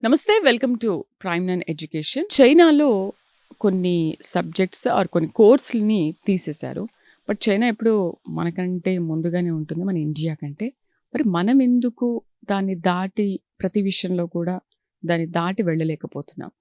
నమస్తే, welcome to prime nine education. చైనాలో కొన్ని సబ్జెక్ట్స్ ఆర్ కొన్ని కోర్సులని తీసేశారు. బట్ చైనా ఎప్పుడు మనకంటే ముందుగానే ఉంటుంది, మన ఇండియా కంటే. మరి మనం ఎందుకు దాన్ని దాటి ప్రతి విషయంలో కూడా దాన్ని దాటి వెళ్ళలేకపోతున్నాం?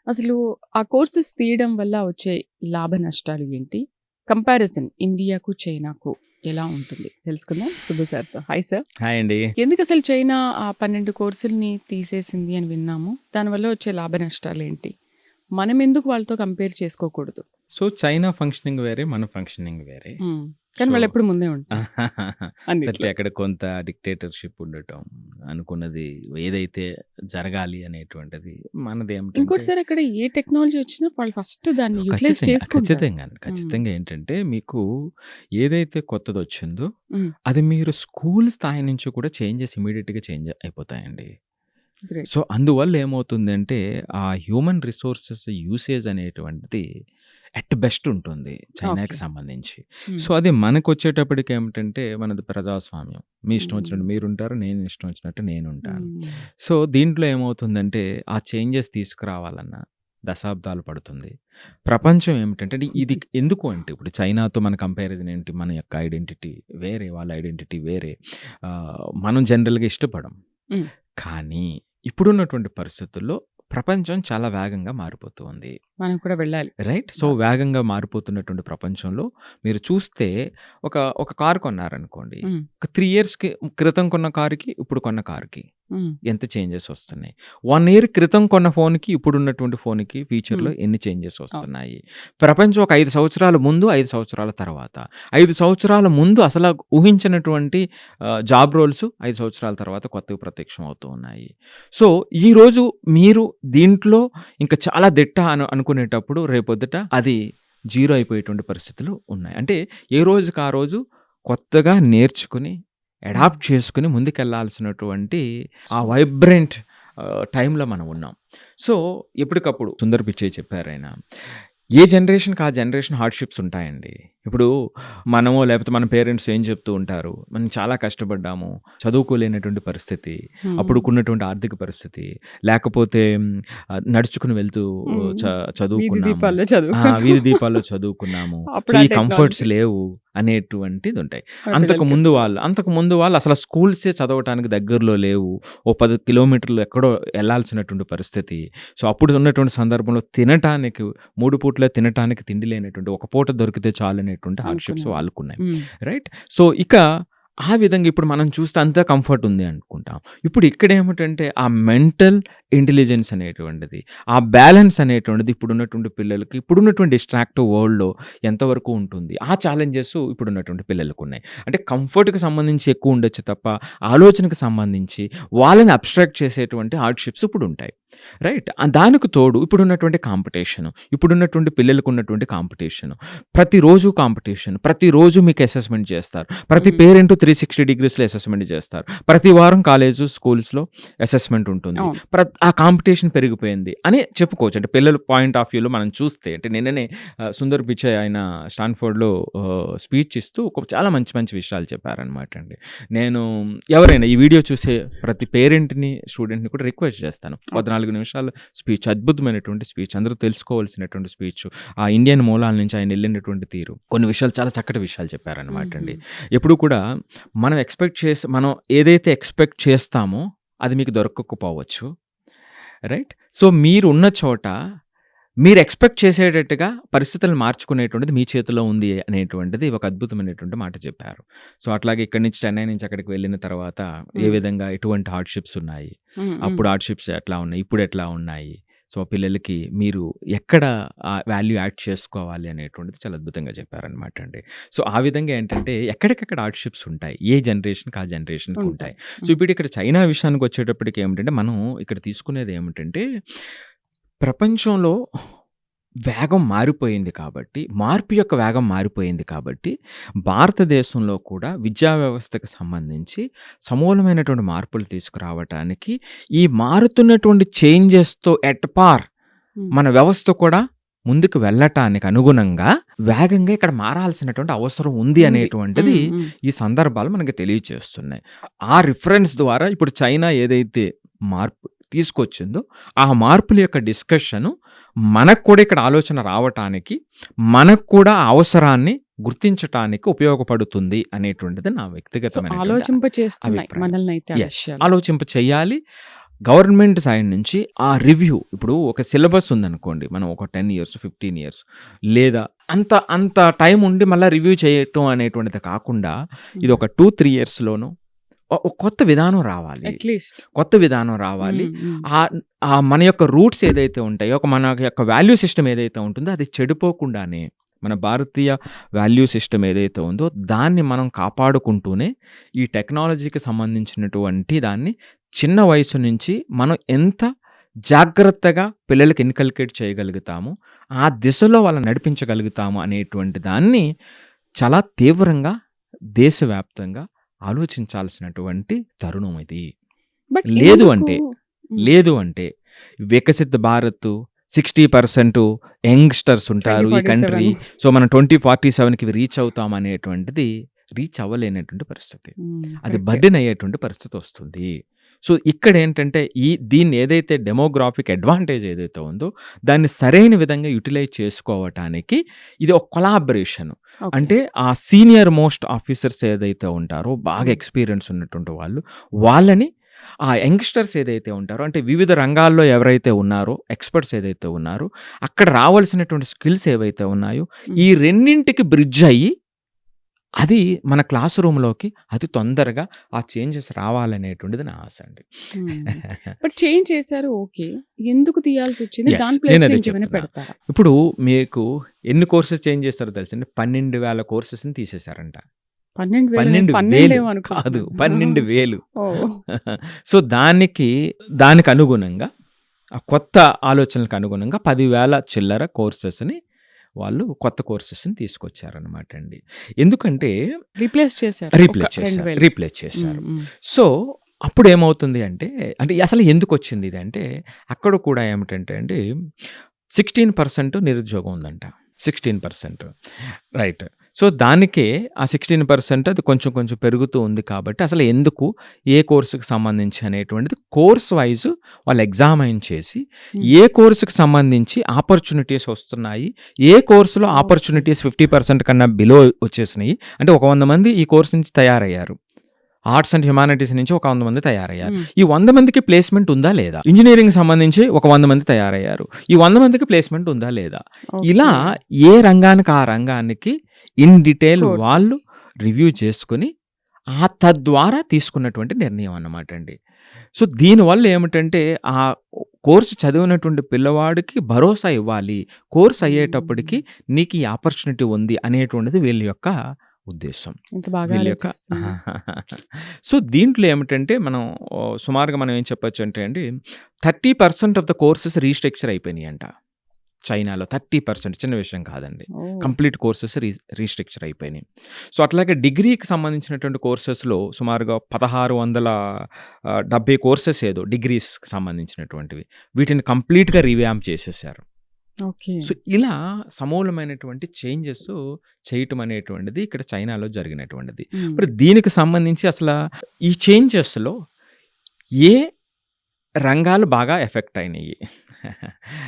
అసలు ఆ కోర్సెస్ తీయడం వల్ల వచ్చే లాభ నష్టాలు ఏంటి? కంపారిజన్ ఇండియాకు చైనాకు ఎలా ఉంటుంది తెలుసుకుందాం సుబ్బు సార్తో. Hi sir. హాయ్ అండి. ఎందుకు అసలు చైనా ఆ 12 కోర్సుల్ని తీసేసింది అని విన్నాము. దానివల్ల వచ్చే లాభ నష్టాలు ఏంటి? మనం ఎందుకు వాళ్ళతో కంపేర్ చేసుకోకూడదు? సో చైనా ఫంక్షనింగ్ వేరే, మన ఫంక్షనింగ్ వేరే. కానీ సో వాళ్ళు ఎప్పుడు ముందే ఉంటారు సెట్ అన్నిట్లో. అక్కడ కొంత డిక్టేటర్షిప్ ఉండటం, అనుకున్నది ఏదైతే జరగాలి అనేటువంటిది మనది ఏమిటంటే ఇంకోటిసారి అక్కడ ఏ టెక్నాలజీ వచ్చినా వాళ్ళు ఫస్ట్ దాన్ని యూటిలైజ్ ఖచ్చితంగా చేసుకుంటారు. ఖచ్చితంగా ఏంటంటే మీకు ఏదైతే కొత్తది వచ్చిందో మ్మ్. అది మీరు స్కూల్ స్థాయి నుంచి కూడా ఇమీడియట్గా చేంజ్ అయిపోతాయండి. Great. సో అందువల్ల ఏమవుతుందంటే ఆ హ్యూమన్ రిసోర్సెస్ యూసేజ్ అనేటువంటిది ఎట్ బెస్ట్ ఉంటుంది చైనాకి Okay. సంబంధించి. మ్మ్. సో అది మనకు వచ్చేటప్పటికి ఏమిటంటే మనది ప్రజాస్వామ్యం. మీ ఇష్టం వచ్చినట్టు మ్మ్. మీరుంటారు, నేను ఇష్టం వచ్చినట్టు నేనుంటాను. మ్మ్. సో దీంట్లో ఏమవుతుందంటే ఆ చేంజెస్ తీసుకురావాలన్నా దశాబ్దాలు పడుతుంది. ప్రపంచం ఏమిటంటే ఇది ఎందుకు అంటే ఇప్పుడు చైనాతో మన కంపారిజన్ ఏంటి? మన యొక్క ఐడెంటిటీ వేరే, వాళ్ళ ఐడెంటిటీ వేరే. మనం జనరల్గా ఇష్టపడం. మ్మ్. కానీ ఇప్పుడున్నటువంటి పరిస్థితుల్లో ప్రపంచం చాలా వేగంగా మారిపోతూ ఉంది. మనం కూడా వెళ్ళాలి. రైట్. సో వేగంగా మారిపోతున్నటువంటి ప్రపంచంలో మీరు చూస్తే ఒక ఒక కారు కొన్నారనుకోండి, మ్మ్. ఒక 3 years క్రితం కొన్న కారుకి ఇప్పుడు కొన్న కారుకి మ్మ్. ఎంత చేంజెస్ వస్తున్నాయి. 1 year క్రితం కొన్న ఫోన్కి ఇప్పుడున్నటువంటి ఫోన్కి ఫ్యూచర్లో ఎన్ని చేంజెస్ వస్తున్నాయి. ప్రపంచం ఒక 5 సంవత్సరాల ముందు, 5 సంవత్సరాల తర్వాత, 5 సంవత్సరాల ముందు అసలు ఊహించినటువంటి జాబ్ రోల్స్ 5 సంవత్సరాల తర్వాత కొత్తవి ప్రత్యక్షం అవుతూ ఉన్నాయి. సో ఈరోజు మీరు దీంట్లో ఇంకా చాలా దిట్ట అనుకునేటప్పుడు రేపొద్దుట అది జీరో అయిపోయేటువంటి పరిస్థితులు ఉన్నాయి. అంటే ఏ రోజుకి ఆ రోజు కొత్తగా నేర్చుకుని అడాప్ట్ చేసుకుని ముందుకెళ్లాల్సినటువంటి ఆ వైబ్రెంట్ టైంలో మనం ఉన్నాం. సో ఎప్పటికప్పుడు సుందర్ పిచ్చే చెప్పారు ఆయన, ఏ జనరేషన్కి ఆ జనరేషన్ హార్డ్షిప్స్ ఉంటాయండి. ఇప్పుడు మనమో లేకపోతే మన పేరెంట్స్ ఏం చెప్తూ ఉంటారు, మనం చాలా కష్టపడ్డాము, చదువుకోలేనటువంటి పరిస్థితి, మ్మ్. అప్పుడుకున్నటువంటి ఆర్థిక పరిస్థితి, లేకపోతే నడుచుకుని వెళ్తూ మ్మ్. వీధి చదువుకున్నాము, దీపాల్లో చదువు. వీధి దీపాల్లో చదువుకున్నాము. అప్పుడు సో ఆ ఈ కంఫర్ట్స్ టెక్నాలజీ లేవు అనేటువంటిది ఉంటాయి. మన అంతకు పిల్లలకి ముందు వాళ్ళు అసలు స్కూల్సే చదవటానికి దగ్గరలో లేవు. ఓ 10 కిలోమీటర్లు ఎక్కడో వెళ్ళాల్సినటువంటి పరిస్థితి. సో అప్పుడు ఉన్నటువంటి సందర్భంలో తినటానికి 3 పూట్ల తినటానికి తిండి లేనటువంటి, ఒక పూట దొరికితే చాలు అనేటువంటి హార్డ్షిప్స్ అనుకున్నారు. వాళ్ళకున్నాయి. మ్మ్. రైట్. సో ఇక ఆ విధంగా ఇప్పుడు మనం చూస్తే అంతా కంఫర్ట్ ఉంది అనుకుంటాం. ఇప్పుడు ఇక్కడ ఏమిటంటే ఆ మెంటల్ ఇంటెలిజెన్స్ అనేటువంటిది, ఆ బ్యాలెన్స్ అనేటువంటిది ఇప్పుడున్నటువంటి పిల్లలకి, ఇప్పుడున్నటువంటి డిస్ట్రాక్టివ్ వరల్డ్లో ఎంతవరకు ఉంటుంది, ఆ ఛాలెంజెస్ ఇప్పుడున్నటువంటి పిల్లలకు ఉన్నాయి. అంటే కంఫర్ట్కి సంబంధించి ఎక్కువ ఉండొచ్చు తప్ప ఆలోచనకు సంబంధించి వాళ్ళని అబ్స్ట్రాక్ట్ చేసేటువంటి హార్డ్షిప్స్ ఇప్పుడు ఉంటాయి. రైట్. దానికి తోడు ఇప్పుడున్నటువంటి కాంపిటీషన్, ఇప్పుడున్నటువంటి పిల్లలకు ఉన్నటువంటి కాంపిటీషన్, ప్రతిరోజు మీకు అసెస్మెంట్ చేస్తారు. ప్రతి మ్మ్. పేరెంట్ 360 degreesలో అసెస్మెంట్ చేస్తారు. ప్రతి వారం కాలేజు స్కూల్స్లో అసెస్మెంట్ ఉంటుంది. అవును. ఆ కాంపిటీషన్ పెరిగిపోయింది అని చెప్పుకోవచ్చు. అంటే పిల్లల పాయింట్ ఆఫ్ వ్యూలో మనం చూస్తే, అంటే నిన్ననే సుందర్ పిచ్చై ఆయన స్టాన్ఫోర్డ్లో స్పీచ్ ఇస్తూ చాలా మంచి మంచి విషయాలు చెప్పారనమాట అండి. నేను ఎవరైనా ఈ వీడియో చూసే ప్రతి పేరెంట్ని, స్టూడెంట్ని కూడా రిక్వెస్ట్ చేస్తాను, 14 నిమిషాల స్పీచ్, అద్భుతమైనటువంటి స్పీచ్, అందరూ తెలుసుకోవాల్సినటువంటి స్పీచ్, ఆ ఇండియన్ మూలాల నుంచి ఆయన వెళ్ళినటువంటి తీరు, కొన్ని విషయాలు చాలా చక్కటి విషయాలు చెప్పారనమాట అండి. ఎప్పుడు కూడా మనం ఏదైతే ఎక్స్పెక్ట్ చేస్తామో అది మీకు దొరకకపోవచ్చు. రైట్. సో మీరు ఉన్న చోట మీరు ఎక్స్పెక్ట్ చేసేటట్టుగా పరిస్థితులను మార్చుకునేటువంటిది మీ చేతిలో ఉంది అనేటువంటిది ఒక అద్భుతమైనటువంటి మాట చెప్పారు. సో అట్లాగే ఇక్కడి నుంచి చెన్నై నుంచి అక్కడికి వెళ్ళిన తర్వాత ఏ మ్మ్. విధంగా ఎటువంటి హార్డ్షిప్స్ ఉన్నాయి, మ్మ్. మ్మ్. అప్పుడు హార్డ్షిప్స్ ఎట్లా ఉన్నాయి, ఇప్పుడు ఎట్లా ఉన్నాయి, సో పిల్లలకి మీరు ఎక్కడ వాల్యూ యాడ్ చేసుకోవాలి అనేటువంటిది చాలా అద్భుతంగా చెప్పారనమాట అండి. సో ఆ విధంగా ఏంటంటే ఎక్కడికెక్కడ హార్డ్షిప్స్ ఉంటాయి, ఏ జనరేషన్కి ఆ జనరేషన్కి ఉంటాయి. ఉంటాయి. సో ఇప్పుడు ఇక్కడ చైనా విషయానికి వచ్చేటప్పటికి ఏమిటంటే మనం ఇక్కడ తీసుకునేది ఏమిటంటే ప్రపంచంలో వేగం మారిపోయింది కాబట్టి, మార్పు యొక్క వేగం మారిపోయింది కాబట్టి, భారతదేశంలో కూడా విద్యా వ్యవస్థకు సంబంధించి సమూలమైనటువంటి మార్పులు తీసుకురావటానికి, ఈ మారుతున్నటువంటి చేంజెస్తో ఎట్ పార్ మ్మ్. మన వ్యవస్థ కూడా ముందుకు వెళ్ళటానికి అనుగుణంగా వేగంగా ఇక్కడ మారాల్సినటువంటి అవసరం ఉంది ఉంది. అనేటువంటిది మ్మ్. మ్మ్. ఈ సందర్భాలు మనకి తెలియచేస్తున్నాయి. ఆ రిఫరెన్స్ ద్వారా ఇప్పుడు చైనా ఏదైతే మార్పు తీసుకొచ్చిందో ఆ మార్పుల యొక్క డిస్కషను మనకు కూడా ఇక్కడ ఆలోచన రావటానికి, మనకు కూడా ఆ అవసరాన్ని గుర్తించటానికి ఉపయోగపడుతుంది అనేటువంటిది నా వ్యక్తిగతమైనటువంటి ఆలోచింప చేస్తున్నాయి అభిప్రాయం. మనల్ని అయితే ఆ Yes, విషయాలు. ఆలోచింప చేయాలి. గవర్నమెంట్ సైడ్ నుంచి ఆ రివ్యూ, ఇప్పుడు ఒక సిలబస్ ఉందనుకోండి, మనం ఒక 10 years 15 years లేదా అంత టైం ఉండి మళ్ళీ రివ్యూ చేయటం అనేటువంటిది కాకుండా ఇది ఒక 2-3 yearsలోనూ ఒక కొత్త విధానం రావాలి. అట్లీస్ట్ కొత్త విధానం రావాలి. ఆ మన యొక్క రూట్స్ ఏదైతే ఉంటాయో, మన యొక్క వాల్యూ సిస్టమ్ ఏదైతే ఉంటుందో అది చెడిపోకుండానే, మన భారతీయ వాల్యూ సిస్టమ్ ఏదైతే ఉందో దాన్ని మనం కాపాడుకుంటూనే ఈ టెక్నాలజీకి సంబంధించినటువంటి దాన్ని చిన్న వయసు నుంచి మనం ఎంత జాగ్రత్తగా పిల్లలకి ఇన్కల్కేట్ చేయగలుగుతాము, ఆ దిశలో వాళ్ళని నడిపించగలుగుతాము అనేటువంటి దాన్ని చాలా తీవ్రంగా దేశవ్యాప్తంగా ఆలోచించాల్సినటువంటి తరుణం ఇది. బట్ లేదు అంటే వికసిత భారత్ 60% యంగ్స్టర్స్ ఉంటారు ఈ కంట్రీ, సో మనం 2047కి రీచ్ అవుతాం అనేటువంటిది రీచ్ అవ్వలేనటువంటి పరిస్థితి, అది బర్డెన్ అయ్యేటువంటి పరిస్థితి వస్తుంది. సో ఇక్కడ ఏంటంటే దీన్ని ఏదైతే డెమోగ్రాఫిక్ అడ్వాంటేజ్ ఏదైతే ఉందో దాన్ని సరైన విధంగా యూటిలైజ్ చేసుకోవటానికి ఇది ఒక కొలాబరేషన్. అంటే ఆ సీనియర్ మోస్ట్ ఆఫీసర్స్ ఏదైతే ఉంటారో, బాగా ఎక్స్పీరియన్స్ ఉన్నటువంటి వాళ్ళని ఆ యంగ్స్టర్స్ ఏదైతే ఉంటారో, అంటే వివిధ రంగాల్లో ఎవరైతే ఉన్నారో, ఎక్స్పర్ట్స్ ఏదైతే ఉన్నారో, అక్కడ రావాల్సినటువంటి స్కిల్స్ ఏవైతే ఉన్నాయో ఈ రెండింటికి బ్రిడ్జ్ అయ్యి అది మన క్లాస్ రూమ్లోకి అతి తొందరగా ఆ చేంజెస్ రావాలనేటువంటిది నా ఆశ అండి. బట్ చేంజ్ చేశారు, ఓకే, ఎందుకు తీయాల్సి వచ్చింది? Yes, దాని ప్లేస్ నేను అదే ఇంకేమైనా చెప్తున్నా. పెడతారా? ఇప్పుడు మీకు ఎన్ని కోర్సెస్ చేంజ్ చేస్తారో తెలుసండి, 12,000 కోర్సెస్ని తీసేశారంట. 12,000 కాదు, 12,000. సో దానికి అనుగుణంగా, ఆ కొత్త ఆలోచనలకు అనుగుణంగా 10,000 చిల్లర కోర్సెస్ని వాళ్ళు కొత్త కోర్సెస్ని తీసుకొచ్చారనమాట అండి. ఎందుకంటే రీప్లేస్ చేశారు. సో అప్పుడు ఏమవుతుంది అంటే అసలు ఎందుకు వచ్చింది ఇది అంటే, అక్కడ కూడా ఏమిటంటే అండి 16% నిరుద్యోగం ఉందంట. 16%, రైట్. సో దానికే ఆ 16% అది కొంచెం పెరుగుతూ ఉంది. కాబట్టి అసలు ఎందుకు, ఏ కోర్సుకి సంబంధించి అనేటువంటిది కోర్స్ వైజ్ వాళ్ళు ఎగ్జామైన్ చేసి ఏ కోర్సుకి సంబంధించి ఆపర్చునిటీస్ వస్తున్నాయి, ఏ కోర్సులో ఆపర్చునిటీస్ 50% కన్నా బిలో వచ్చేసినాయి, అంటే ఒక 100 మంది ఈ కోర్సు నుంచి తయారయ్యారు, ఆర్ట్స్ అండ్ హ్యుమానిటీస్ నుంచి ఒక 100 మంది తయారయ్యారు, ఈ 100 మందికి ప్లేస్మెంట్ ఉందా లేదా, ఇంజనీరింగ్ సంబంధించి ఒక 100 మంది తయారయ్యారు, ఈ 100 మందికి ప్లేస్మెంట్ ఉందా లేదా, ఇలా ఏ రంగానికి ఆ రంగానికి ఇన్ డీటెయిల్ వాళ్ళు రివ్యూ చేసుకుని ఆ తద్వారా తీసుకున్నటువంటి నిర్ణయం అన్నమాట అండి. సో దీనివల్ల ఏమిటంటే ఆ కోర్సు చదివినటువంటి పిల్లవాడికి భరోసా ఇవ్వాలి, కోర్సు అయ్యేటప్పటికి నీకు ఈ ఆపర్చునిటీ ఉంది అనేటువంటిది వీళ్ళ యొక్క ఉద్దేశం. సో దీంట్లో ఏమిటంటే మనం సుమారుగా మనం ఏం చెప్పొచ్చు అంటే అండి 30% ఆఫ్ ద కోర్సెస్ రీస్ట్రక్చర్ అయిపోయినాయి అంట చైనాలో. 30%, చిన్న విషయం కాదండి, కంప్లీట్ కోర్సెస్ రీస్ట్రక్చర్ అయిపోయినాయి. సో అట్లాగే డిగ్రీకి సంబంధించినటువంటి కోర్సెస్లో సుమారుగా 1670 కోర్సెస్ ఏదో డిగ్రీస్కి సంబంధించినటువంటివి, వీటిని కంప్లీట్గా రీవ్యాంప్ చేసేసారు. సో ఇలా సమూలమైనటువంటి చేంజెస్ చేయటం అనేటువంటిది ఇక్కడ చైనాలో జరిగినటువంటిది. మరి దీనికి సంబంధించి అసలు ఈ చేంజెస్లో ఏ రంగాలు బాగా ఎఫెక్ట్ అయినాయి,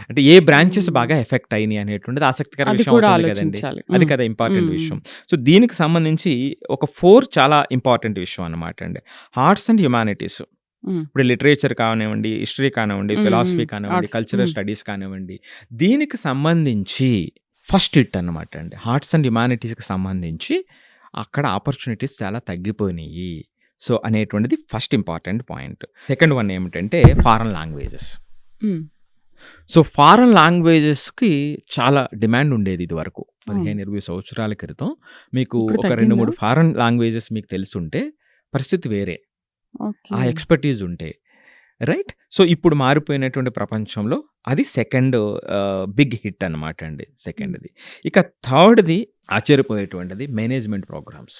అంటే ఏ బ్రాంచెస్ బాగా ఎఫెక్ట్ అయినాయి అనేటువంటిది ఆసక్తికర విషయం అవుతుంది కదండి. అది కదా ఇంపార్టెంట్ విషయం. సో దీనికి సంబంధించి ఒక 4 చాలా ఇంపార్టెంట్ విషయం అన్నమాట అండి. ఆర్ట్స్ అండ్ హ్యుమానిటీస్, ఇప్పుడు లిటరేచర్ కానివ్వండి, హిస్టరీ కానివ్వండి, ఫిలాసఫీ కానివ్వండి, కల్చరల్ స్టడీస్ కానివ్వండి, దీనికి సంబంధించి ఫస్ట్ హిట్ అన్నమాట అండి. ఆర్ట్స్ అండ్ హ్యుమానిటీస్కి సంబంధించి అక్కడ ఆపర్చునిటీస్ చాలా తగ్గిపోయినాయి. సో అనేటువంటిది first important point. Second one ఏమిటంటే ఫారెన్ లాంగ్వేజెస్. సో ఫారెన్ లాంగ్వేజెస్కి చాలా డిమాండ్ ఉండేది ఇది వరకు 15-20 సంవత్సరాల క్రితం. మీకు ఒక 2-3 ఫారెన్ లాంగ్వేజెస్ మీకు తెలుసుంటే పరిస్థితి వేరే, ఆ ఎక్స్పర్టీజ్ ఉంటే, రైట్. సో ఇప్పుడు మారిపోయినటువంటి ప్రపంచంలో అది సెకండ్ బిగ్ హిట్ అన్నమాట అండి, సెకండ్ది. ఇక థర్డ్ది ఆశ్చర్యపోయేటువంటిది మేనేజ్మెంట్ ప్రోగ్రామ్స్.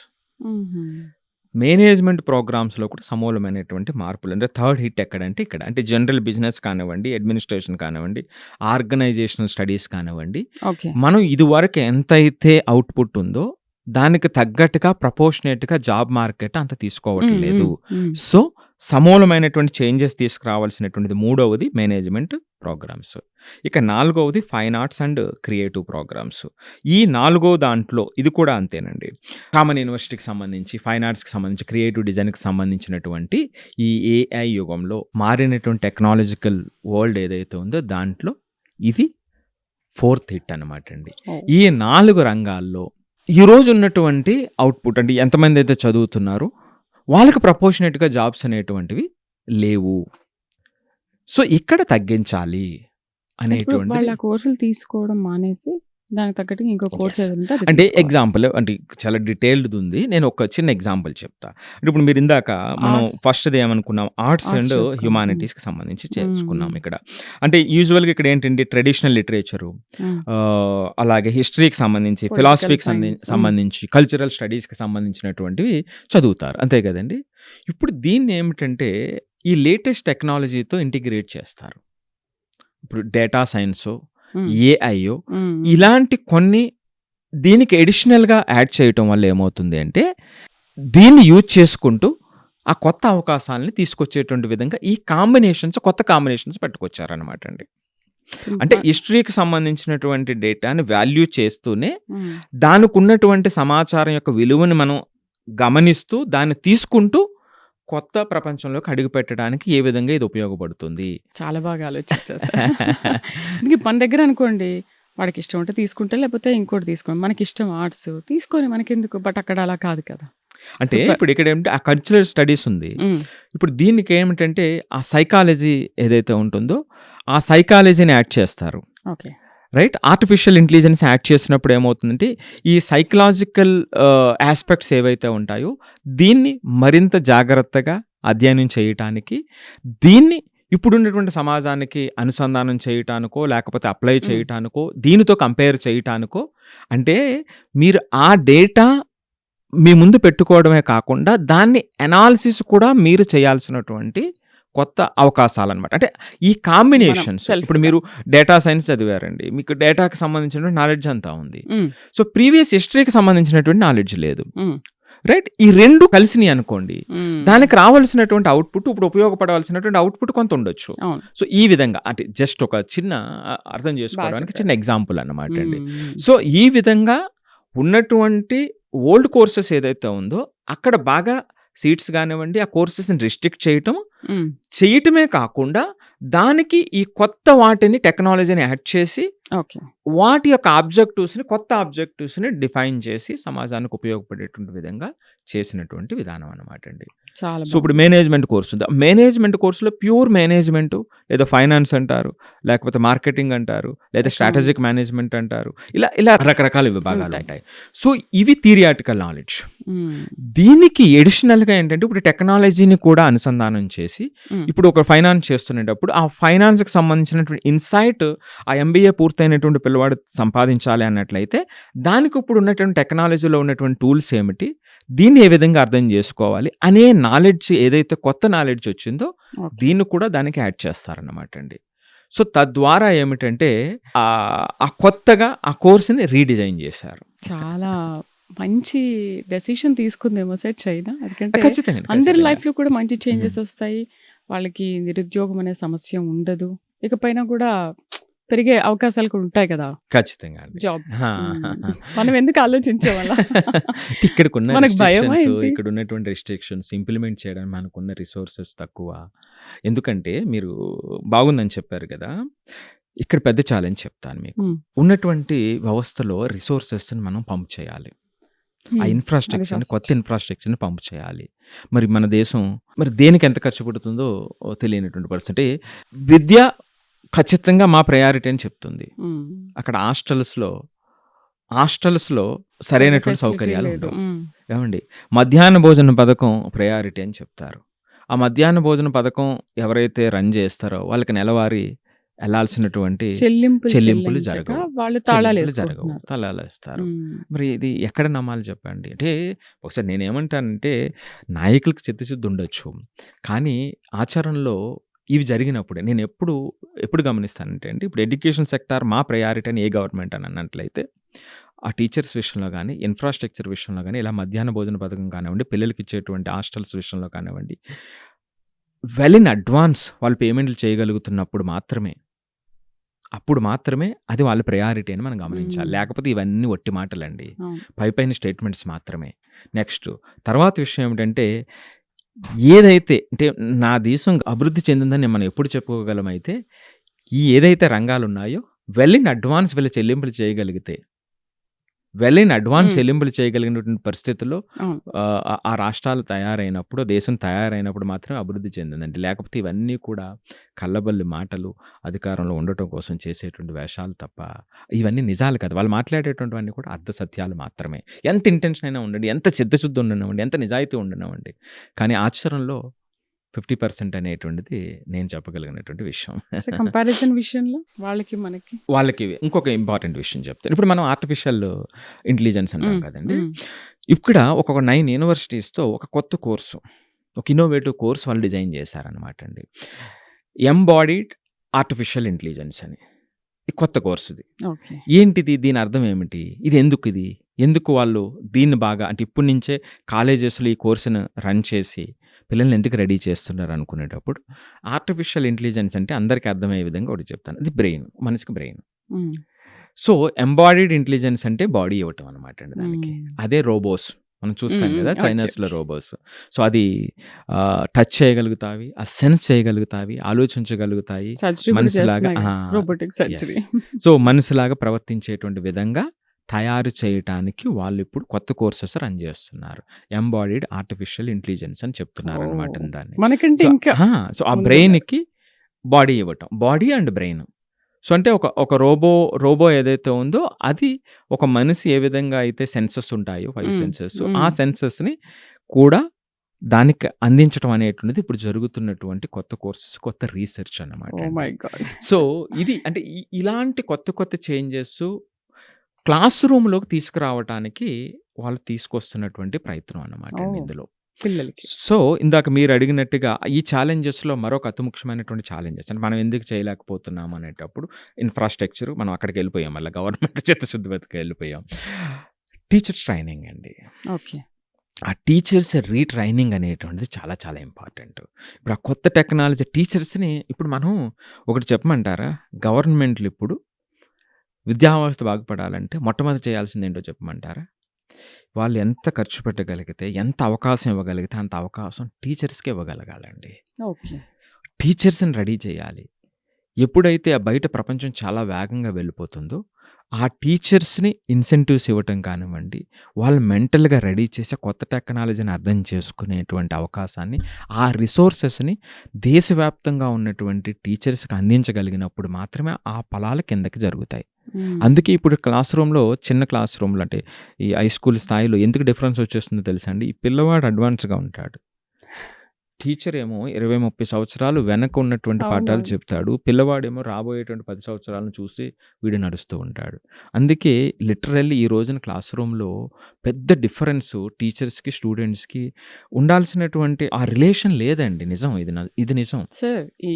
మేనేజ్మెంట్ ప్రోగ్రామ్స్లో కూడా సమూలమైనటువంటి మార్పులు. అంటే థర్డ్ హిట్ ఎక్కడంటే ఇక్కడ, అంటే జనరల్ బిజినెస్ కానివ్వండి, అడ్మినిస్ట్రేషన్ కానివ్వండి, ఆర్గనైజేషనల్ స్టడీస్ కానివ్వండి, మనం ఇదివరకు ఎంతైతే అవుట్పుట్ ఉందో దానికి తగ్గట్టుగా ప్రపోర్షనేట్‌గా జాబ్ మార్కెట్ అంత తీసుకోవట్లేదు. హ్మ్. సో, సమూలమైనటువంటి చేంజెస్ తీసుకురావాల్సినటువంటిది మూడవది మేనేజ్‌మెంట్ ప్రోగ్రామ్స్. ఇక నాలుగవది fine arts and creative programs. ఈ నాలుగో దాంట్లో ఇది కూడా అంతేనండి. కామన్ యూనివర్సిటీకి సంబంధించి, ఫైన్ ఆర్ట్స్‌కి సంబంధించి, క్రియేటివ్ డిజైన్‌కి సంబంధించినటువంటి ఈ ఏఐ యుగంలో మారినటువంటి టెక్నాలజికల్ వరల్డ్ ఏదైతే ఉందో దాంట్లో ఇది ఫోర్త్ హిట్ అనమాట అండి. ఓహ్! ఈ 4 రంగాల్లో ఈరోజు ఉన్నటువంటి అవుట్‌పుట్ అంటే ఎంతమంది అయితే చదువుతున్నారో వాళ్ళకి ప్రపోర్షనేట్‌గా జాబ్స్ అనేటువంటివి లేవు. సో, ఇక్కడ తగ్గించాలి ఇప్పుడు అనేటువంటిది వాళ్ళు ఆ కోర్సులు తీసుకోవడం మానేసి దానికి తగ్గట్టుగా ఇంకో కోర్స్ యెస్. ఏది ఉంటే అది అంటే తీసుకోవాలి. ఎగ్జాంపుల్ అంటే చాలా డీటెయిల్డ్‌ది ఉంది. నేను ఒక చిన్న ఎగ్జాంపుల్ చెప్తా. అంటే ఇప్పుడు మీరు ఇందాక మనం ఆర్ట్స్ ఫస్ట్‌ది ఏమనుకున్నాం ఆర్ట్స్ ఆర్ట్స్ అండ్ చూసుకున్నాం. హ్యుమానిటీస్‌కి సంబంధించి చేసుకున్నాం హ్మ్. ఇక్కడ. అంటే యూజువల్‌గా ఇక్కడ ఏంటండి ట్రెడిషనల్ లిటరేచరు హ్మ్. అలాగే హిస్టరీకి సంబంధించి, పొలిటికల్ ఫిలాసఫీకి సైన్స్. సంబంధించి, కల్చరల్ స్టడీస్‌కి సంబంధించినటువంటివి చదువుతారు. అంతే కదండీ! ఇప్పుడు దీన్నేమిటంటే ఈ లేటెస్ట్ టెక్నాలజీతో ఇంటిగ్రేట్ చేస్తారు. ఇప్పుడు డేటా సైన్సో, హ్మ్. ఏఐయో హ్మ్. ఇలాంటి కొన్ని దీనికి అడిషనల్‌గా యాడ్ చేయటం వల్ల ఏమవుతుంది అంటే, దీన్ని యూజ్ చేసుకుంటూ ఆ కొత్త అవకాశాలని తీసుకొచ్చేటువంటి విధంగా ఈ కొత్త కాంబినేషన్స్ పట్టుకొచ్చారనమాట అండి. ఇప్పుడు అంటే హిస్టరీకి సంబంధించినటువంటి డేటాని వాల్యూ చేస్తూనే, హ్మ్. దానికున్నటువంటి సమాచారం యొక్క విలువని మనం గమనిస్తూ, దాన్ని తీసుకుంటూ కొత్త ప్రపంచంలోకి అడుగుపెట్టడానికి ఏ విధంగా ఇది ఉపయోగపడుతుంది. చాలా బాగా ఆలోచించేసారు. ఇంక మన దగ్గర అనుకోండి వాడికి ఇష్టం ఉంటే తీసుకుంటే లేకపోతే ఇంకోటి తీసుకోండి. మనకిష్టం ఆర్ట్స్ తీసుకొని మనకెందుకు? బట్ అక్కడ అలా కాదు కదా! అంటే సూపర్. ఇప్పుడు ఇక్కడేంటి ఆ కల్చరల్ స్టడీస్ ఉంది. హ్మ్. ఇప్పుడు దీనికేమిటంటే ఆ సైకాలజీ ఏదైతే ఉంటుందో, ఆ సైకాలజీని యాడ్ చేస్తారు. Okay. Right? Artificial intelligence add చేసినప్పుడు ఏమవుతుందంటే, ఈ సైకలాజికల్ యాస్పెక్ట్స్ ఏవైతే ఉంటాయో, దీన్ని మరింత జాగ్రత్తగా అధ్యయనం చేయటానికి, దీన్ని ఇప్పుడున్నటువంటి సమాజానికి అనుసంధానం చేయటానికో, లేకపోతే అప్లై హ్మ్. చేయటానికో, దీనితో కంపేర్ చేయటానికో, అంటే మీరు ఆ డేటా మీ ముందు పెట్టుకోవడమే కాకుండా, దాన్ని అనాలిసిస్ కూడా మీరు చేయాల్సినటువంటి కొత్త అవకాశాలనమాట. అంటే ఈ మనం కాంబినేషన్స్ ఇప్పుడు సెల్ఫ్‌గా. మీరు డేటా సైన్స్ చదివారండి. మీకు డేటాకి సంబంధించినటువంటి నాలెడ్జ్ అంతా ఉంది. హ్మ్. సో, ప్రీవియస్ హిస్టరీకి సంబంధించినటువంటి నాలెడ్జ్ లేదు. హ్మ్. రైట్? ఈ 2 కలిసినియి అనుకోండి. హ్మ్. దానికి రావాల్సినటువంటి అవుట్‌పుట్ ఇప్పుడు ఉపయోగపడవలసినటువంటి అవుట్‌పుట్ కొంత ఉండొచ్చు. అవును. సో, ఈ విధంగా అంటే జస్ట్ ఒక చిన్న అర్థం బా చేసుకోవడానికి చెప్పారు. చిన్న ఎగ్జాంపుల్ అన్నమాట అండి. హ్మ్. సో, ఈ విధంగా ఉన్నటువంటి ఓల్డ్ కోర్సెస్ ఏదైతే ఉందో, అక్కడ బాగా సీట్స్ గానివ్వండి, ఆ కోర్సెస్‌ని రిస్ట్రిక్ట్ హ్మ్. చేయటమే కాకుండా, దానికి ఈ కొత్త వాటిని టెక్నాలజీని యాడ్ చేసి, ఓకే. వాటి యొక్క కొత్త ఆబ్జెక్టివ్స్‌ని డిఫైన్ చేసి సమాజానికి ఉపయోగపడేటువంటి విధంగా చేసినటువంటి విధానం అన్నమాట అండి. చాలా సో, ఇప్పుడు బాగుంది. మేనేజ్‌మెంట్ కోర్స్ ఉంది. మేనేజ్‌మెంట్ కోర్స్‌లో ప్యూర్ మేనేజ్‌మెంట్ లేదా ఫైనాన్స్ అంటారు, లేకపోతే మార్కెటింగ్ అంటారు, లేదా స్ట్రాటజిక్ ఎకనామిక్స్ మేనేజ్‌మెంట్ అంటారు. ఇలా రకరకాల విభాగాలు ఉంటాయి. ఉంటాయి. సో, ఇవి థియరిటికల్ నాలెడ్జ్. హ్మ్. దీనికి అడిషనల్‌గా ఏంటంటే ఇప్పుడు టెక్నాలజీని కూడా అనుసంధానం చేసి, హ్మ్. ఇప్పుడు ఒక ఫైనాన్స్ చేస్తునేటప్పుడు ఆ ఫైనాన్స్‌కి సంబంధించినటువంటి ఇన్‌సైట్ ఆ ఎంబీఏ పూర్తయినటువంటి పిల్లవాడు సంపాదించాలి అన్నట్లయితే, దానికి ఇప్పుడు ఉన్నటువంటి టెక్నాలజీలో ఉన్నటువంటి టూల్స్ ఏమిటి? దీన్ని ఏ విధంగా అర్థం చేసుకోవాలి? అనే నాలెడ్జ్ ఏదైతే కొత్త నాలెడ్జ్ వచ్చిందో, ఓకే. దీన్ని కూడా దానికి యాడ్ చేస్తారన్నమాట అండి. సో, తద్వారా ఏమిటంటే ఆ కొత్తగా ఆ కోర్స్‌ని రీడిజైన్ చేశారు. చాలా మంచి డెసిషన్ తీసుకుందేమో సార్ చైనా. ఎందుకంటే ఖచ్చితంగా. అందరి ఖచ్చితంగా. లైఫ్‌లో కూడా మంచి హుహు. చేంజెస్ వస్తాయి. వాళ్ళకి నిరుద్యోగం అనే సమస్య ఉండదు. ఇకపైన కూడా పెరిగే అవకాశాలు కూడా ఉంటాయి కదా! ఖచ్చితంగా అండి. జాబ్. ఆ! మనం ఎందుకు ఆలోచించాం అలా? ఇక్కడికున్న మనకు భయమా రిస్ట్రిక్షన్స్, ఏంటి? ఇక్కడున్నటువంటి రిస్ట్రిక్షన్స్ ఇంప్లిమెంట్ చేయడానికి మనకున్న రిసోర్సెస్ తక్కువ. ఎందుకంటే మీరు బాగుందని చెప్పారు గదా! ఇక్కడ పెద్ద ఛాలెంజ్ చెప్తాను మీకు. హ్మ్. ఉన్నటువంటి వ్యవస్థలో రిసోర్సెస్‌ని మనం పంప్ చేయాలి. ఆ అది కొత్త ఫస్ట్. ఇన్‌ఫ్రాస్ట్రక్చర్‌ని పంప్ చేయాలి. మరి మన దేశం దేనికి ఎంత ఖర్చు పెడుతుందో తెలియనటువంటి పరిస్థితి. అంటే విద్య ఖచ్చితంగా మా ప్రయారిటీ అని చెప్తుంది. హ్మ్. అక్కడ హాస్టల్స్‌లో సరైన సరైనటువంటి ఫెసిలిటీ సౌకర్యాలు లేదు. ఉండవు. ఏవండి మధ్యాహ్న భోజన పథకం ప్రయారిటీ అని చెప్తారు. ఆ మధ్యాహ్న భోజన పథకం ఎవరైతే రన్ చేస్తారో వాళ్ళకి నెలవారీ ఎళ్ళాల్సినటువంటి చెల్లింపులు చెల్లింపులు చెల్లించక జరగవు. వాళ్ళు చెల్లింపులు జరగవు. తాళాలేసుకుంటున్నారు. తాళాలేస్తారు. హ్మ్. మరి ఇది ఎక్కడ నమ్మాలి చెప్పండి? అంటే ఒకసారి నేనేమంటానంటే నాయకులకి చిత్తశుద్ధి ఉండొచ్చు. కానీ ఆచరణలో ఇవి జరిగినప్పుడే ఎప్పుడు గమనిస్తానంటే అండి ఇప్పుడు ఎడ్యుకేషన్ సెక్టార్ మా ప్రయారిటీ అని ఏ గవర్నమెంట్ అని అన్నట్లయితే ఆ టీచర్స్ విషయంలో గానీ, ఇన్‌ఫ్రాస్ట్రక్చర్ విషయంలో గానీ, ఇలా మధ్యాహ్న భోజన పథకం కానివ్వండి, పిల్లలకి ఇచ్చేటువంటి హాస్టల్స్ విషయంలో కానివ్వండి, వెల్ ఇన్ అడ్వాన్స్ వాళ్ళు పేమెంట్‌లు చేయగలుగుతున్నప్పుడు మాత్రమే, అప్పుడు మాత్రమే అది వాళ్ళ ప్రయారిటీ అని మనం గమనించాలి. హ్మ్. లేకపోతే ఇవన్నీ వట్టి మాటలండి. అవును. పైపైన స్టేట్మెంట్స్ మాత్రమే. నెక్స్ట్ తర్వాత విషయం ఏమిటంటే, ఏదైతే అంటే నా దేశం అభివృద్ధి చెందిందని మనం ఎప్పుడు చెప్పుకోగలమైతే, ఈ ఏదైతే రంగాలున్నాయో వెల్ ఇన్ అడ్వాన్స్ వీళ్ళు చెల్లింపులు చేయగలిగితే, వెల్ ఇన్ అడ్వాన్స్ హ్మ్. చెల్లింపులు చేయగలిగినటువంటి పరిస్థితుల్లో అవును. ఆ రాష్ట్రాలు తయారైనప్పుడు, దేశం తయారైనప్పుడు మాత్రమే అభివృద్ధి చెందిందండి. లేకపోతే ఇవన్నీ కూడా కల్లబొల్లి మాటలు, అధికారంలో ఉండటం కోసం చేసేటువంటి వేషాలు తప్ప, ఇవన్నీ నిజాలు కాదు. వాళ్ళు మాట్లాడేటువంటివన్నీ కూడా అర్ధ సత్యాలు మాత్రమే. ఎంత ఇంటెన్షన్ అయినా ఉండండి, ఎంత చిత్తశుద్ధి ఉండనివ్వండి, ఎంత నిజాయితీ ఉండనివ్వండి. కానీ ఆచరణలో 50% అనేటువంటిది నేను చెప్పగలిగినటువంటి విషయం. సో, కంపారిజన్ విషయంలో వాళ్ళకి, మనకి. వాళ్ళకి ఇంకొక ఇంపార్టెంట్ విషయం చెప్తాను. ఇప్పుడు మనం ఆర్టిఫిషియల్ ఇంటెలిజెన్స్ అంటాం హ్మ్. కదండీ! హ్మ్. ఇక్కడ ఒక 9 యూనివర్సిటీస్‌తో ఒక కొత్త కోర్సు, ఒక ఇన్నోవేటివ్ కోర్స్ వాళ్ళు డిజైన్ చేశారనమాట అండి. ఎంబాడీడ్ ఆర్టిఫిషియల్ ఇంటెలిజెన్స్ అని. ఈ కొత్త కోర్స్ ఇది. ఓకే. ఏంటిది? దీని అర్థం ఏమిటి? ఇది ఎందుకిది? ఎందుకు వాళ్ళు దీన్ని బాగా అంటే ఇప్పటి నుంచే కాలేజెస్‌లో ఈ కోర్స్‌ను రన్ చేసి పిల్లల్ని ఎందుకు రెడీ చేస్తున్నారు అనుకునేటప్పుడు, ఆర్టిఫిషియల్ ఇంటెలిజెన్స్ అంటే అందరికీ అర్థమయ్యే విధంగా ఒకటి చెప్తాను. అది బ్రెయిన్. మనిషికి బ్రెయిన్. హ్మ్. సో, ఎంబాడీడ్ ఇంటెలిజెన్స్ అంటే బాడీ ఇవ్వటం అనమాట అండి దానికి. హ్మ్. అదే రోబోస్. మనం చూస్తాం హ్మ్. కదా! ఓకే. చైనాస్‌లో రోబోస్. సో, అది టచ్ చేయగలుగుతావి, సెన్స్ చేయగలుగుతావి, ఆలోచించగలుగుతాయి. సర్జరీ కూడా మనిషిలాగా చేస్తున్నాయి కదా! Robotic yes. సర్జరీ. సో, మనిషిలాగా ప్రవర్తించేటువంటి విధంగా తయారు చేయటానికి వాళ్ళిప్పుడు కొత్త కోర్సెస్ రన్ చేస్తున్నారు. ఎంబాడీడ్ ఆర్టిఫిషియల్ ఇంటెలిజెన్స్ అని చెప్తున్నారనమాట ఓహ్! దాన్ని. మనకంటే సో ఇంకా సో, ఆ ముందున్నారు. బ్రెయిన్‌కి బాడీ ఇవ్వటం. Body and brain. సో, అంటే ఒక రోబో ఏదైతే ఉందో అది ఒక మనిషి ఏ విధంగా అయితే సెన్సెస్ ఉంటాయో 5 హ్మ్. సెన్సెస్, ఆ హ్మ్. సెన్సెస్‌ని కూడా దానికి అందించటం అనేటువంటిది ఇప్పుడు జరుగుతున్నటువంటి కొత్త కోర్సెస్, కొత్త రీసెర్చ్ అన్నమాట ఓహ్ అండి. My God! సో, ఇది అంటే ఇలాంటి కొత్త చేంజెస్ క్లాస్ రూమ్‌లోకి తీసుకురావటానికి వాళ్ళు తీసుకొస్తున్నటువంటి ప్రయత్నం అన్నమాట అండి ఓహ్! ఇందులో. పిల్లలకి. సో, ఇందాక మీరడిగినట్టుగా ఈ ఛాలెంజెస్‌లో మరొక అతి ముఖ్యమైనటువంటి ఛాలెంజెస్ అంటే మనం ఎందుకు చేయలేకపోతున్నాం అనేటప్పుడు ఇన్‌ఫ్రాస్ట్రక్చర్ మనం అక్కడికెళ్ళిపోయాం మళ్ళా గవర్నమెంట్ చిత్తశుద్ధి మీదకెళ్ళిపోయాం. టీచర్స్ ట్రైనింగ్ అండి. ఓకే. ఆ టీచర్స్ రీట్రైనింగ్ అనేటువంటిది చాలా చాలా ఇంపార్టెంట్. ఇప్పుడు ఆ కొత్త టెక్నాలజీ టీచర్స్‌ని ఇప్పుడు మనం ఒకటి చెప్పమంటారా? గవర్నమెంట్‌లు ఇప్పుడు విద్యా వ్యవస్థ బాగుపడాలంటే మొట్టమొదట చేయాల్సిందేంటో చెప్పమంటారా? వాళ్ళు ఎంత ఖర్చు పెట్టగలిగితే, ఎంత అవకాశం ఇవ్వగలిగితే అంత అవకాశం టీచర్స్‌కే ఇవ్వగలగాలండి. ఓకే. టీచర్స్‌ని రెడీ చేయాలి. ఎప్పుడైతే ఆ బయట ప్రపంచం చాలా వేగంగా వెళ్ళిపోతుందో, ఆ టీచర్స్‌ని ఇన్సెంటివ్స్ ఇవ్వటం కానివ్వండి, వాళ్ళు మెంటల్‌గా రెడీ చేసి కొత్త టెక్నాలజీని అర్థం చేసుకునేటువంటి అవకాశాన్ని, ఆ రిసోర్సెస్‌ని దేశవ్యాప్తంగా ఉన్నటువంటి టీచర్స్‌కి అందించగలిగినప్పుడు మాత్రమే ఆ ఫలాలు కిందకి జరుగుతాయి. హ్మ్. అందుకే ఇప్పుడు క్లాస్ రూమ్‌లో చిన్న క్లాస్ రూమ్‌లో అంటే ఈ హై స్కూల్ స్థాయిలో ఎందుకు డిఫరెన్స్ వచ్చేస్తుందో తెలుసా అండి? ఈ పిల్లవాడు అడ్వాన్స్‌గా ఉంటాడు. టీచర్ ఏమో 20, 30 సంవత్సరాలు వెనక ఉన్నటువంటి పాఠాలు అవునవును. చెప్తాడు. పిల్లవాడేమో రాబోయేటువంటి 10 సంవత్సరాలను చూసి వీడు నడుస్తూ ఉంటాడు. అందుకే లిటరల్లీ ఈ రోజున క్లాస్ రూమ్‌లో పెద్ద డిఫరెన్సు టీచర్స్‌కి, స్టూడెంట్స్‌కి ఉండాల్సినటువంటి ఆ రిలేషన్ లేదండి. నిజం ఇది నిజం. సార్, ఈ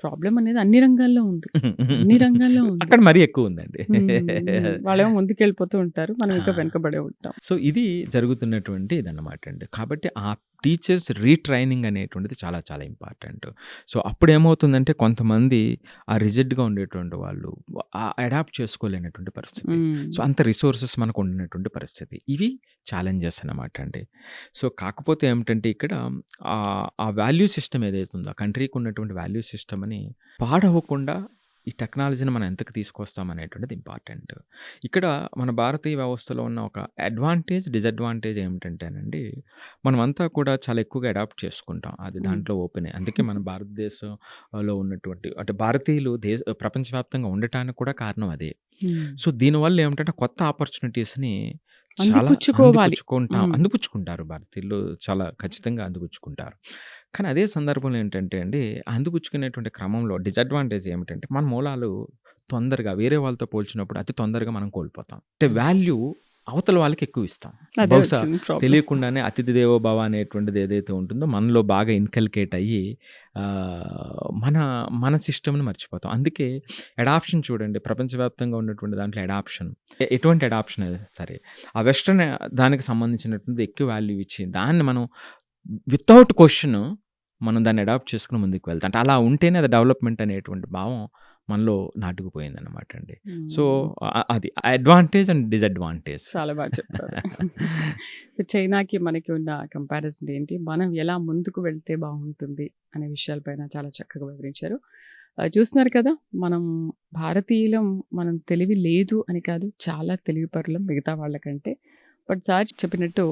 ప్రాబ్లమ్ అనేది అన్ని రంగాల్లో ఉంది. అన్ని రంగాల్లో ఉంది. అక్కడ మరీ ఎక్కువుందండి. వాళ్ళేమో ముందుకెళ్ళిపోతూ ఉంటారు. మనం ఇంకా ఆ! వెనకబడే ఉంటాం. సో, ఇది జరుగుతున్నటువంటి ఇదన్నమాట అండి. కాబట్టి ఆ టీచర్స్ రీట్రైనింగ్ అనేటువంటిది చాలా చాలా ఇంపార్టెంట్. సో, అప్పుడేమవుతుందంటే కొంతమంది ఆ రిజిడ్‌గా ఉండేటువంటి వాళ్ళు అడాప్ట్ చేసుకోలేనటువంటి పరిస్థితి. సో, హ్మ్. అంత రిసోర్సెస్ మనకు ఉండనటువంటి పరిస్థితి. ఇవి ఛాలెంజెస్ అన్నమాట అండి. సో, కాకపోతే ఏమిటంటే ఇక్కడ ఆ వాల్యూ సిస్టమ్ ఏదైతే ఉందో ఆ కంట్రీకి ఉన్నటువంటి వాల్యూ సిస్టమ్‌ని పాడవ్వకుండా ఈ టెక్నాలజీని మనం ఎంతకు తీసుకొస్తాం అనేటువంటిది ఇంపార్టెంట్. ఇక్కడ మన భారతీయ వ్యవస్థలో ఉన్న ఒక అడ్వాంటేజ్, డిసడ్వాంటేజ్ ఏమిటంటేనండి, మనమంతా కూడా చాలా ఎక్కువగా అడాప్ట్ చేసుకుంటాం. అది హ్మ్. దాంట్లో ఓపెనే. అందుకే మన భారతదేశంలో ఉన్నటువంటి అంటే భారతీయులు ప్రపంచవ్యాప్తంగా ఉండటానికి కూడా కారణం అదే. హ్మ్. సో, దీనివల్ల ఏమిటంటే కొత్త ఆపర్చునిటీస్‌ని చాలా అందిపుచ్చుకోవాలి. హ్మ్. అందిపుచ్చుకుంటారు భారతీయులు చాలా ఖచ్చితంగా అందిపుచ్చుకుంటారు. కానీ అదే సందర్భంలో ఏంటంటే అండి, అందిపుచ్చుకునేటువంటి క్రమంలో డిసడ్వాంటేజ్ ఏమిటంటే మన మూలాలు తొందరగా వేరే వాళ్ళతో పోల్చినప్పుడు అతి తొందరగా మనం కోల్పోతాం. అంటే వాల్యూ అవతల వాళ్ళకి ఎక్కువ ఇస్తాం. అదే బహుశా వచ్చింది ప్రాబ్లం. తెలియకుండానే అతిథి దేవో భవ అనేటువంటిది ఏదైతే ఉంటుందో మనలో బాగా ఇన్కల్కేట్ అయ్యి మన మన సిస్టమ్ని మర్చిపోతాం. అందుకే అడాప్షన్ చూడండి, ప్రపంచవ్యాప్తంగా ఉన్నటువంటి దాంట్లో అడాప్షన్, ఎటువంటి అడాప్షన్ అయినా సరే ఆ వెస్టర్న్ దానికి సంబంధించినటువంటి ఎక్కువ వాల్యూ ఇచ్చి దాన్ని మనం వితౌట్ క్వశ్చన్ మనం దాన్ని అడాప్ట్ చేసుకుని ముందుకు వెళ్తాం. అంటే అలా ఉంటేనే అది డెవలప్మెంట్ అనేటువంటి భావం మనలో నాటుకుపోయిందనమాట అండి. సో అది అడ్వాంటేజ్ అండ్ డిసడ్వాంటేజ్. చాలా బాగా చెప్పారు. చైనాకి మనకి ఉన్న కంపారిజన్ ఏంటి, మనం ఎలా ముందుకు వెళ్తే బాగుంటుంది అనే విషయాలపైన చాలా చక్కగా వివరించారు. చూస్తున్నారు కదా, మనం భారతీయులం, మనం తెలివి లేదు అని కాదు, చాలా తెలివిపరులం మిగతా వాళ్ళకంటే. బట్ సార్ చెప్పినట్టు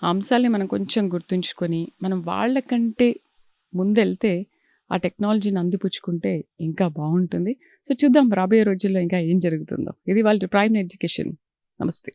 ఆ అంశాలని మనం కొంచెం గుర్తుంచుకొని మనం వాళ్ళకంటే ముందెళ్తే ఆ టెక్నాలజీని అందిపుచ్చుకుంటే ఇంకా బాగుంటుంది. సో చూద్దాం రాబోయే రోజుల్లో ఇంకా ఏం జరుగుతుందో. ఇది వాళ్ళ ప్రైమ్ ఎడ్యుకేషన్. నమస్తే.